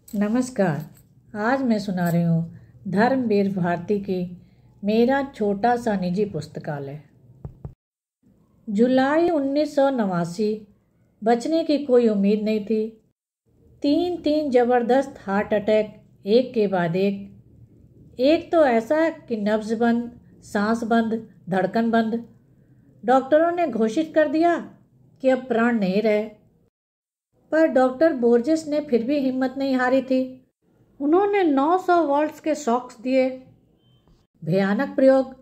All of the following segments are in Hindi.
नमस्कार। आज मैं सुना रही हूँ धर्मवीर भारती की मेरा छोटा सा निजी पुस्तकालय। जुलाई 1989। बचने की कोई उम्मीद नहीं थी। तीन ज़बरदस्त हार्ट अटैक, एक के बाद एक तो ऐसा कि नब्ज बंद, सांस बंद, धड़कन बंद। डॉक्टरों ने घोषित कर दिया कि अब प्राण नहीं रहे। पर डॉक्टर बोर्जेस ने फिर भी हिम्मत नहीं हारी थी। उन्होंने 900 वोल्ट्स के शॉक्स दिए। भयानक प्रयोग,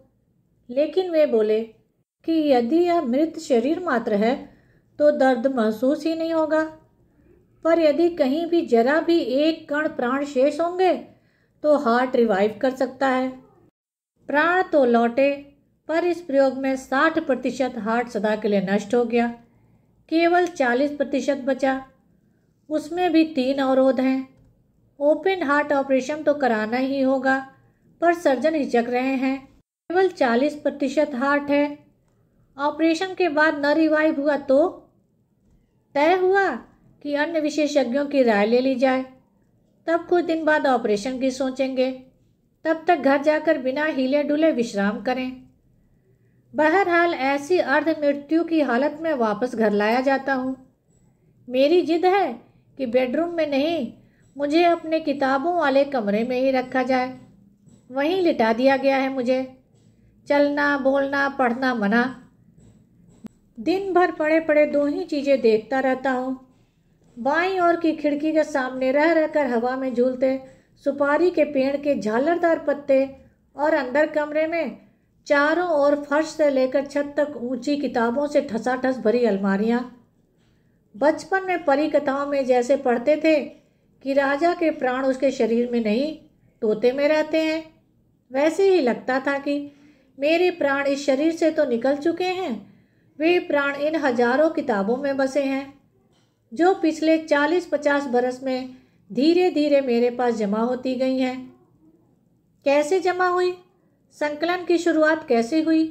लेकिन वे बोले कि यदि यह मृत शरीर मात्र है तो दर्द महसूस ही नहीं होगा, पर यदि कहीं भी जरा भी एक कण प्राण शेष होंगे तो हार्ट रिवाइव कर सकता है। प्राण तो लौटे, पर इस प्रयोग में 60% हार्ट सदा के लिए नष्ट हो गया। केवल 40% बचा। उसमें भी 3 अवरोध हैं। ओपन हार्ट ऑपरेशन तो कराना ही होगा, पर सर्जन हिचक रहे हैं। केवल 40% हार्ट है। ऑपरेशन के बाद न रिवाइव हुआ तो तय हुआ कि अन्य विशेषज्ञों की राय ले ली जाए। तब कुछ दिन बाद ऑपरेशन की सोचेंगे। तब तक घर जाकर बिना हिले डुले विश्राम करें। बहरहाल ऐसी अर्ध मृत्यु की हालत में वापस घर लाया जाता हूँ। मेरी जिद है कि बेडरूम में नहीं, मुझे अपने किताबों वाले कमरे में ही रखा जाए। वहीं लिटा दिया गया है मुझे। चलना, बोलना, पढ़ना मना। दिन भर पड़े पड़े 2 ही चीज़ें देखता रहता हूँ। बाईं ओर की खिड़की के सामने रह रहकर हवा में झूलते सुपारी के पेड़ के झालरदार पत्ते, और अंदर कमरे में चारों ओर फर्श से लेकर छत तक ऊंची किताबों से ठसाठस भरी अलमारियां। बचपन में परी कथाओं में जैसे पढ़ते थे कि राजा के प्राण उसके शरीर में नहीं, तोते में रहते हैं, वैसे ही लगता था कि मेरे प्राण इस शरीर से तो निकल चुके हैं। वे प्राण इन हजारों किताबों में बसे हैं, जो पिछले 40-50 बरस में धीरे धीरे मेरे पास जमा होती गई हैं। कैसे जमा हुई, संकलन की शुरुआत कैसे हुई,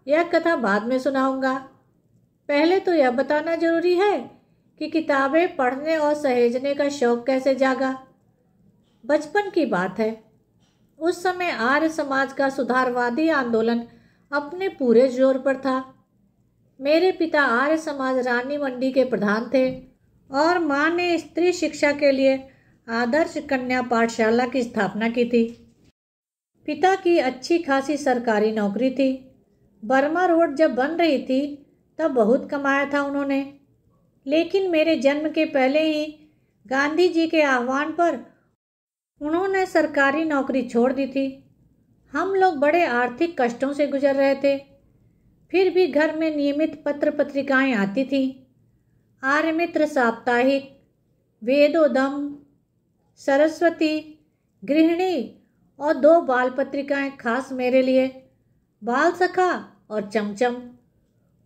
यह कथा बाद में सुनाऊंगा। पहले तो यह बताना जरूरी है कि किताबें पढ़ने और सहेजने का शौक कैसे जागा। बचपन की बात है। उस समय आर्य समाज का सुधारवादी आंदोलन अपने पूरे जोर पर था। मेरे पिता आर्य समाज रानी मंडी के प्रधान थे और माँ ने स्त्री शिक्षा के लिए आदर्श कन्या पाठशाला की स्थापना की थी। पिता की अच्छी खासी सरकारी नौकरी थी। बर्मा रोड जब बन रही थी तब बहुत कमाया था उन्होंने, लेकिन मेरे जन्म के पहले ही गांधी जी के आह्वान पर उन्होंने सरकारी नौकरी छोड़ दी थी। हम लोग बड़े आर्थिक कष्टों से गुजर रहे थे। फिर भी घर में नियमित पत्र पत्रिकाएं आती थीं। आर्यमित्र साप्ताहिक, वेदोदम, सरस्वती, गृहिणी और 2 बाल पत्रिकाएं खास मेरे लिए, बाल सखा और चमचम।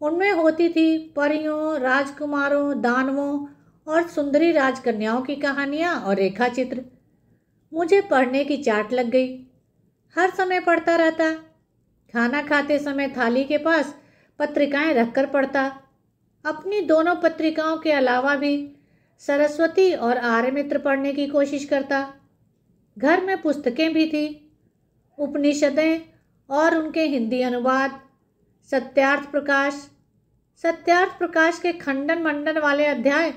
उनमें होती थी परियों, राजकुमारों, दानवों और सुंदरी राजकन्याओं की कहानियाँ और रेखाचित्र। मुझे पढ़ने की चाट लग गई। हर समय पढ़ता रहता। खाना खाते समय थाली के पास पत्रिकाएं रखकर पढ़ता। अपनी दोनों पत्रिकाओं के अलावा भी सरस्वती और आर्यमित्र पढ़ने की कोशिश करता। घर में पुस्तकें भी थी, उपनिषदें और उनके हिंदी अनुवाद, सत्यार्थ प्रकाश के खंडन मंडन वाले अध्याय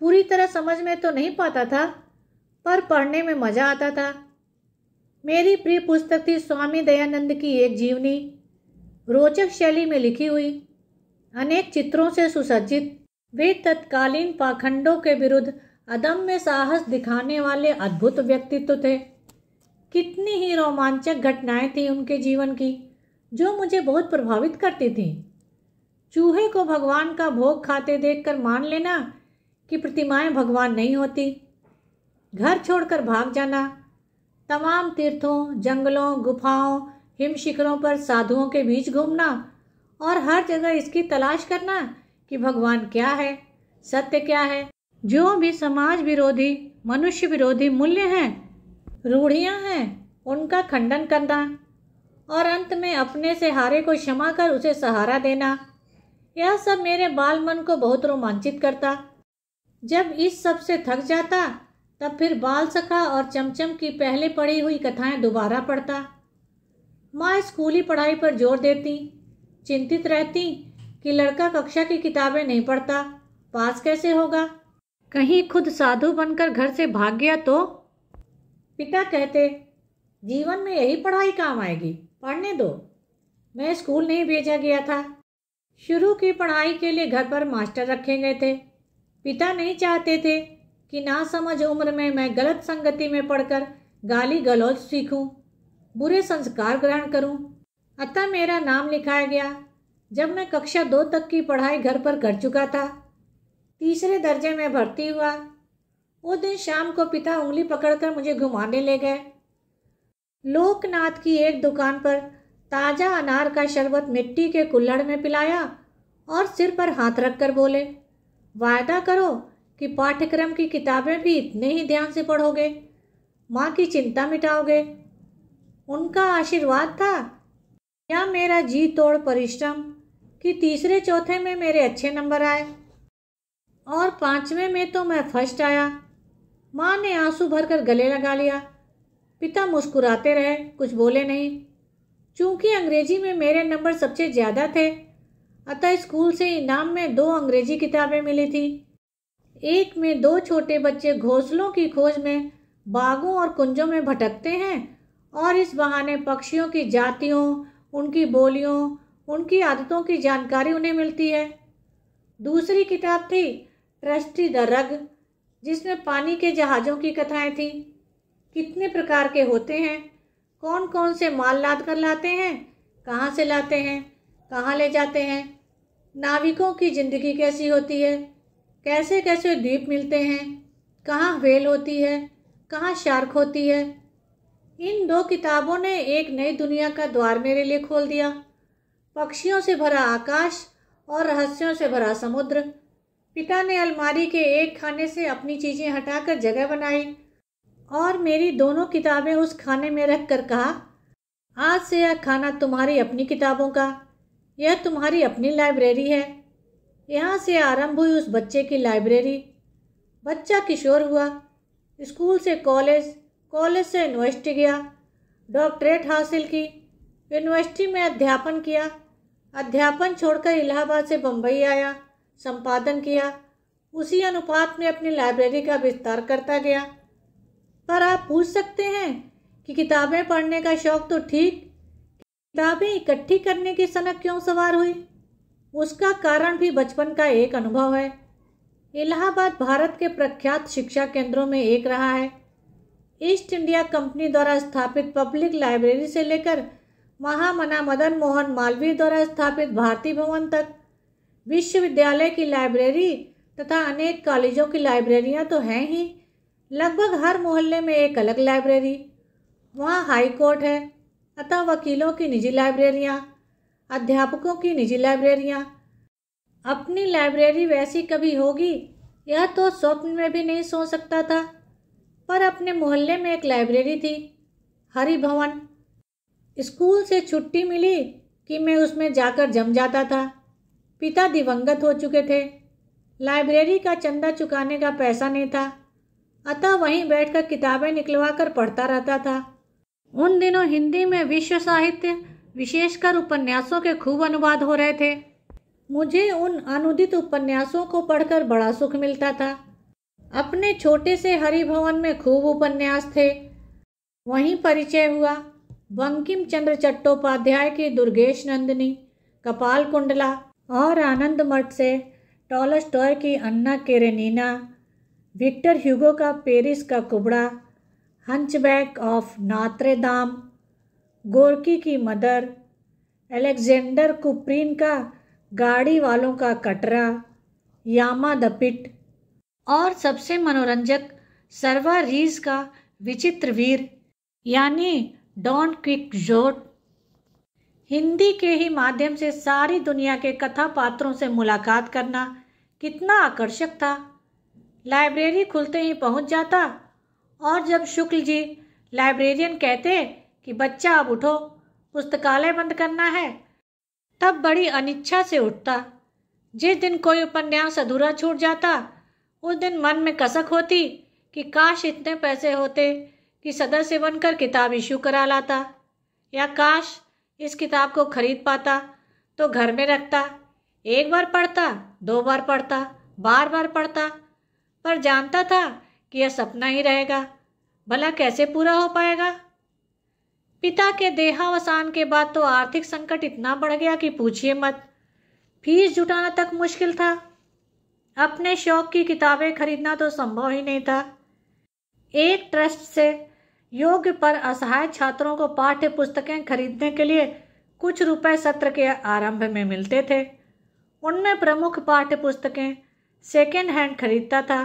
पूरी तरह समझ में तो नहीं पाता था, पर पढ़ने में मजा आता था। मेरी प्रिय पुस्तक थी स्वामी दयानंद की एक जीवनी, रोचक शैली में लिखी हुई, अनेक चित्रों से सुसज्जित। वे तत्कालीन पाखंडों के विरुद्ध अदम्य साहस दिखाने वाले अद्भुत व्यक्तित्व थे। कितनी ही रोमांचक घटनाएं थी उनके जीवन की, जो मुझे बहुत प्रभावित करती थीं। चूहे को भगवान का भोग खाते देखकर मान लेना कि प्रतिमाएं भगवान नहीं होती, घर छोड़कर भाग जाना, तमाम तीर्थों, जंगलों, गुफाओं, हिम शिखरों पर साधुओं के बीच घूमना और हर जगह इसकी तलाश करना कि भगवान क्या है, सत्य क्या है। जो भी समाज विरोधी, मनुष्य विरोधी मूल्य हैं, रूढ़ियां हैं, उनका खंडन करना और अंत में अपने से हारे को क्षमा कर उसे सहारा देना, यह सब मेरे बाल मन को बहुत रोमांचित करता। जब इस सब से थक जाता तब फिर बाल सखा और चमचम की पहले पढ़ी हुई कथाएं दोबारा पढ़ता। माँ स्कूली पढ़ाई पर जोर देती, चिंतित रहती कि लड़का कक्षा की किताबें नहीं पढ़ता, पास कैसे होगा, कहीं खुद साधु बनकर घर से भाग गया तो। पिता कहते, जीवन में यही पढ़ाई काम आएगी, पढ़ने दो। मैं स्कूल नहीं भेजा गया था। शुरू की पढ़ाई के लिए घर पर मास्टर रखे गए थे। पिता नहीं चाहते थे कि नासमझ उम्र में मैं गलत संगति में पढ़कर गाली गलौज सीखूं, बुरे संस्कार ग्रहण करूं। अतः मेरा नाम लिखाया गया। जब मैं कक्षा 2 तक की पढ़ाई घर पर कर चुका था, तीसरे दर्जे में भर्ती हुआ। वो दिन शाम को पिता उंगली पकड़कर मुझे घुमाने ले गए। लोकनाथ की एक दुकान पर ताज़ा अनार का शरबत मिट्टी के कुल्हड़ में पिलाया और सिर पर हाथ रखकर बोले, वायदा करो कि पाठ्यक्रम की किताबें भी इतने ही ध्यान से पढ़ोगे, माँ की चिंता मिटाओगे। उनका आशीर्वाद था या मेरा जी तोड़ परिश्रम कि तीसरे चौथे में मेरे अच्छे नंबर आए और 5वें में तो मैं फर्स्ट आया। माँ ने आंसू भरकर गले लगा लिया। पिता मुस्कुराते रहे, कुछ बोले नहीं। चूंकि अंग्रेजी में मेरे नंबर सबसे ज़्यादा थे, अतः स्कूल से इनाम में 2 अंग्रेजी किताबें मिली थी। एक में 2 छोटे बच्चे घोंसलों की खोज में बागों और कुंजों में भटकते हैं और इस बहाने पक्षियों की जातियों, उनकी बोलियों, उनकी आदतों की जानकारी उन्हें मिलती है। दूसरी किताब थी ट्रस्टी द रग, जिसमें पानी के जहाज़ों की कथाएं थीं। कितने प्रकार के होते हैं, कौन कौन से माल लाद कर लाते हैं, कहाँ से लाते हैं, कहाँ ले जाते हैं, नाविकों की ज़िंदगी कैसी होती है, कैसे कैसे द्वीप मिलते हैं, कहाँ व्हेल होती है, कहाँ शार्क होती है। इन 2 किताबों ने एक नई दुनिया का द्वार मेरे लिए खोल दिया। पक्षियों से भरा आकाश और रहस्यों से भरा समुद्र। पिता ने अलमारी के एक खाने से अपनी चीज़ें हटाकर जगह बनाई और मेरी दोनों किताबें उस खाने में रख कर कहा, आज से यह खाना तुम्हारी अपनी किताबों का, यह तुम्हारी अपनी लाइब्रेरी है। यहाँ से आरंभ हुई उस बच्चे की लाइब्रेरी। बच्चा किशोर हुआ, स्कूल से कॉलेज, कॉलेज से यूनिवर्सिटी गया, डॉक्टरेट हासिल की, यूनिवर्सिटी में अध्यापन किया, अध्यापन छोड़कर इलाहाबाद से बम्बई आया, संपादन किया। उसी अनुपात में अपनी लाइब्रेरी का विस्तार करता गया। पर आप पूछ सकते हैं कि किताबें पढ़ने का शौक़ तो ठीक, किताबें इकट्ठी करने की सनक क्यों सवार हुई? उसका कारण भी बचपन का एक अनुभव है। इलाहाबाद भारत के प्रख्यात शिक्षा केंद्रों में एक रहा है। ईस्ट इंडिया कंपनी द्वारा स्थापित पब्लिक लाइब्रेरी से लेकर महामना मदन मोहन मालवीय द्वारा स्थापित भारती भवन तक विश्वविद्यालय की लाइब्रेरी तथा अनेक कॉलेजों की लाइब्रेरियां तो हैं ही। लगभग हर मोहल्ले में एक अलग लाइब्रेरी। वहाँ हाई कोर्ट है, अतः वकीलों की निजी लाइब्रेरियाँ, अध्यापकों की निजी लाइब्रेरियाँ। अपनी लाइब्रेरी वैसी कभी होगी यह तो स्वप्न में भी नहीं सोच सकता था। पर अपने मोहल्ले में एक लाइब्रेरी थी, हरि भवन। स्कूल से छुट्टी मिली कि मैं उसमें जाकर जम जाता था। पिता दिवंगत हो चुके थे, लाइब्रेरी का चंदा चुकाने का पैसा नहीं था, अतः वहीं बैठकर किताबें निकलवा कर पढ़ता रहता था। उन दिनों हिंदी में विश्व साहित्य, विशेषकर उपन्यासों के खूब अनुवाद हो रहे थे। मुझे उन अनुदित उपन्यासों को पढ़कर बड़ा सुख मिलता था। अपने छोटे से हरि भवन में खूब उपन्यास थे। वहीं परिचय हुआ बंकिम चंद्र चट्टोपाध्याय की दुर्गेश नंदिनी, कपाल कुंडला और आनंद मठ से टॉलस्टॉय की अन्ना केरेनिना, विक्टर ह्यूगो का पेरिस का कुबड़ा, हंचबैक ऑफ नात्रे दाम, गोर्की की मदर, अलेक्जेंडर कुप्रीन का गाड़ी वालों का कटरा, यामा द पिट और सबसे मनोरंजक सर्वा रीज का विचित्र वीर यानी डॉन क्विक्सोट। हिंदी के ही माध्यम से सारी दुनिया के कथा पात्रों से मुलाकात करना कितना आकर्षक था। लाइब्रेरी खुलते ही पहुंच जाता और जब शुक्ल जी लाइब्रेरियन कहते कि बच्चा अब उठो, पुस्तकालय बंद करना है, तब बड़ी अनिच्छा से उठता। जिस दिन कोई उपन्यास अधूरा छूट जाता उस दिन मन में कसक होती कि काश इतने पैसे होते कि सदस्य बनकर किताब इश्यू करा लाता, या काश इस किताब को खरीद पाता तो घर में रखता, एक बार पढ़ता, 2 बार पढ़ता, बार बार पढ़ता, पर जानता था कि यह सपना ही रहेगा, भला कैसे पूरा हो पाएगा। पिता के देहावसान के बाद तो आर्थिक संकट इतना बढ़ गया कि पूछिए मत। फीस जुटाना तक मुश्किल था। अपने शौक की किताबें खरीदना तो संभव ही नहीं था। एक ट्रस्ट से योग्य पर असहाय छात्रों को पाठ्य पुस्तकें खरीदने के लिए कुछ रुपए सत्र के आरंभ में मिलते थे। उनमें प्रमुख पाठ्य पुस्तकें सेकेंड हैंड खरीदता था,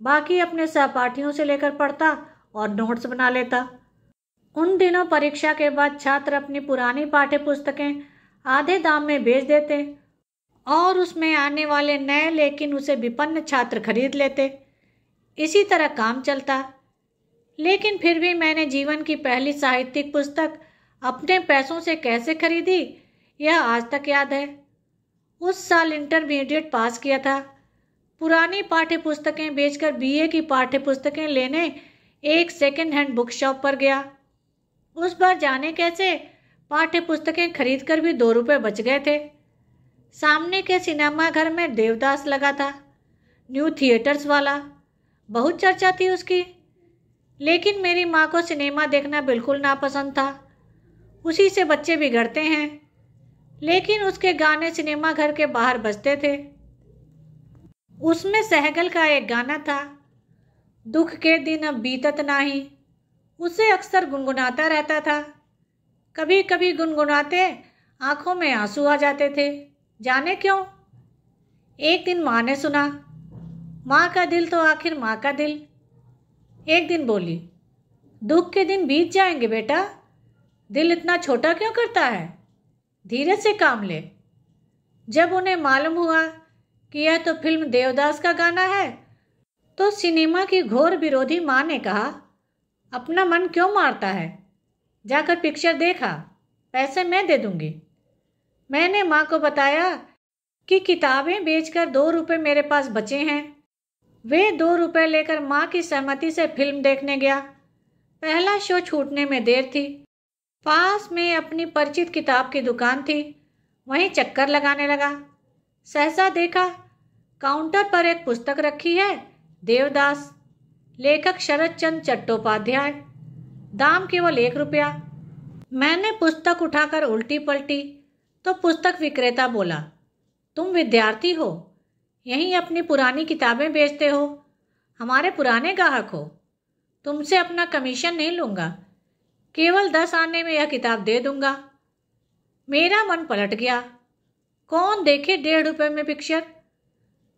बाकी अपने सहपाठियों से लेकर पढ़ता और नोट्स बना लेता। उन दिनों परीक्षा के बाद छात्र अपनी पुरानी पाठ्य पुस्तकें आधे दाम में बेच देते और उसमें आने वाले नए लेकिन उसे विपन्न छात्र खरीद लेते। इसी तरह काम चलता। लेकिन फिर भी मैंने जीवन की पहली साहित्यिक पुस्तक अपने पैसों से कैसे खरीदी, यह आज तक याद है। उस साल इंटरमीडिएट पास किया था। पुरानी पाठ्य पुस्तकें बेचकर बीए की पाठ्य पुस्तकें लेने एक सेकेंड हैंड बुक शॉप पर गया। उस बार जाने कैसे पाठ्य पुस्तकें खरीद कर भी 2 रुपये बच गए थे। सामने के सिनेमा घर में देवदास लगा था, न्यू थिएटर्स वाला, बहुत चर्चा थी उसकी। लेकिन मेरी माँ को सिनेमा देखना बिल्कुल नापसंद था। उसी से बच्चे बिगड़ते हैं। लेकिन उसके गाने सिनेमा घर के बाहर बजते थे। उसमें सहगल का एक गाना था, दुख के दिन अब बीतत नाही। उसे अक्सर गुनगुनाता रहता था। कभी कभी गुनगुनाते आंखों में आंसू आ जाते थे, जाने क्यों। एक दिन माँ ने सुना। माँ का दिल तो आखिर माँ का दिल। एक दिन बोली, दुख के दिन बीत जाएंगे बेटा, दिल इतना छोटा क्यों करता है, धीरे से काम ले। जब उन्हें मालूम हुआ कि यह तो फिल्म देवदास का गाना है, तो सिनेमा की घोर विरोधी माँ ने कहा, अपना मन क्यों मारता है, जाकर पिक्चर देखा, पैसे मैं दे दूंगी। मैंने माँ को बताया कि किताबें बेचकर 2 रुपये मेरे पास बचे हैं। वे 2 रुपये लेकर माँ की सहमति से फिल्म देखने गया। पहला शो छूटने में देर थी। पास में अपनी परिचित किताब की दुकान थी, वहीं चक्कर लगाने लगा। सहसा देखा काउंटर पर एक पुस्तक रखी है, देवदास, लेखक शरद चंद्र चट्टोपाध्याय, दाम केवल 1 रुपया। मैंने पुस्तक उठाकर उल्टी पलटी तो पुस्तक विक्रेता बोला, तुम विद्यार्थी हो, यहीं अपनी पुरानी किताबें बेचते हो, हमारे पुराने ग्राहक हो, तुमसे अपना कमीशन नहीं लूँगा, केवल 10 आने में यह किताब दे दूंगा। मेरा मन पलट गया। कौन देखे 1.5 रुपये में पिक्चर।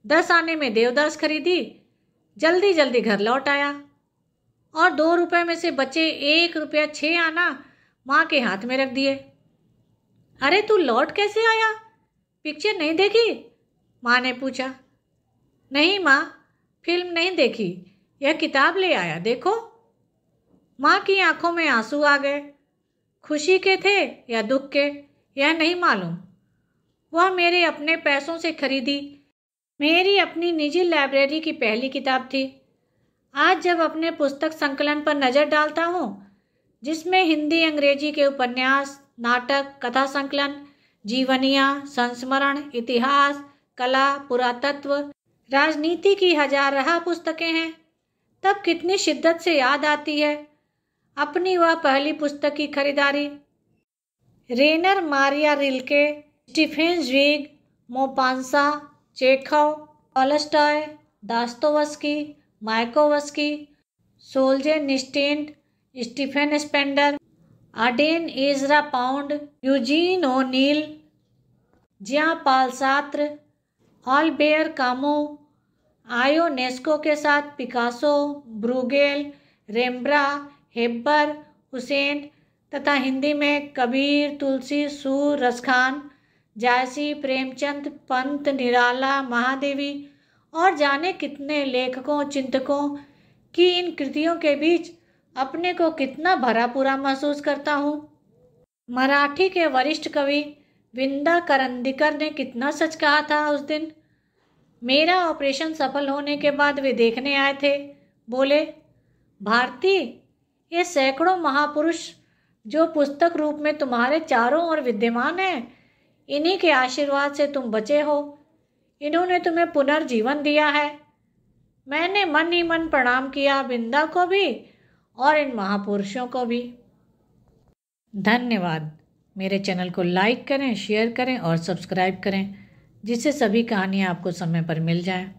10 आने में देवदास खरीदी, जल्दी जल्दी घर लौट आया और 2 रुपये में से बचे 1 रुपया 6 आना माँ के हाथ में रख दिए। अरे तू लौट कैसे आया, पिक्चर नहीं देखी, माँ ने पूछा। नहीं माँ, फिल्म नहीं देखी, यह किताब ले आया, देखो। माँ की आंखों में आंसू आ गए। खुशी के थे या दुख के, यह नहीं मालूम। वह मेरे अपने पैसों से खरीदी मेरी अपनी निजी लाइब्रेरी की पहली किताब थी। आज जब अपने पुस्तक संकलन पर नज़र डालता हूँ, जिसमें हिंदी अंग्रेजी के उपन्यास, नाटक, कथा संकलन, जीवनियाँ, संस्मरण, इतिहास, कला, पुरातत्व, राजनीति की हजारहा पुस्तकें हैं, तब कितनी शिद्दत से याद आती है अपनी वह पहली पुस्तक की खरीदारी। Rainer Maria Rilke, Stefan Zweig, Maupassant, Chekhov, Tolstoy, Dostoevsky, Mayakovsky, Solzhenitsyn, Stephen Spender, Auden Ezra Pound, Eugene O'Neill, Jean Paul Sartre, Albert Camus, Ionesco के साथ Picasso, Bruegel, Rembrandt, Hebbar, Husain तथा हिंदी में कबीर, तुलसी, सूर, रसखान, जायसी, प्रेमचंद, पंत, निराला, महादेवी और जाने कितने लेखकों चिंतकों की इन कृतियों के बीच अपने को कितना भरा पूरा महसूस करता हूँ। मराठी के वरिष्ठ कवि विंदा करंदीकर ने कितना सच कहा था उस दिन। मेरा ऑपरेशन सफल होने के बाद वे देखने आए थे, बोले, भारती, ये सैकड़ों महापुरुष जो पुस्तक रूप में तुम्हारे चारों ओर विद्यमान हैं, इन्हीं के आशीर्वाद से तुम बचे हो। इन्होंने तुम्हें पुनर्जीवन दिया है। मैंने मन ही मन प्रणाम किया बिंदा को भी और इन महापुरुषों को भी। धन्यवाद। मेरे चैनल को लाइक करें, शेयर करें और सब्सक्राइब करें, जिससे सभी कहानियाँ आपको समय पर मिल जाएं।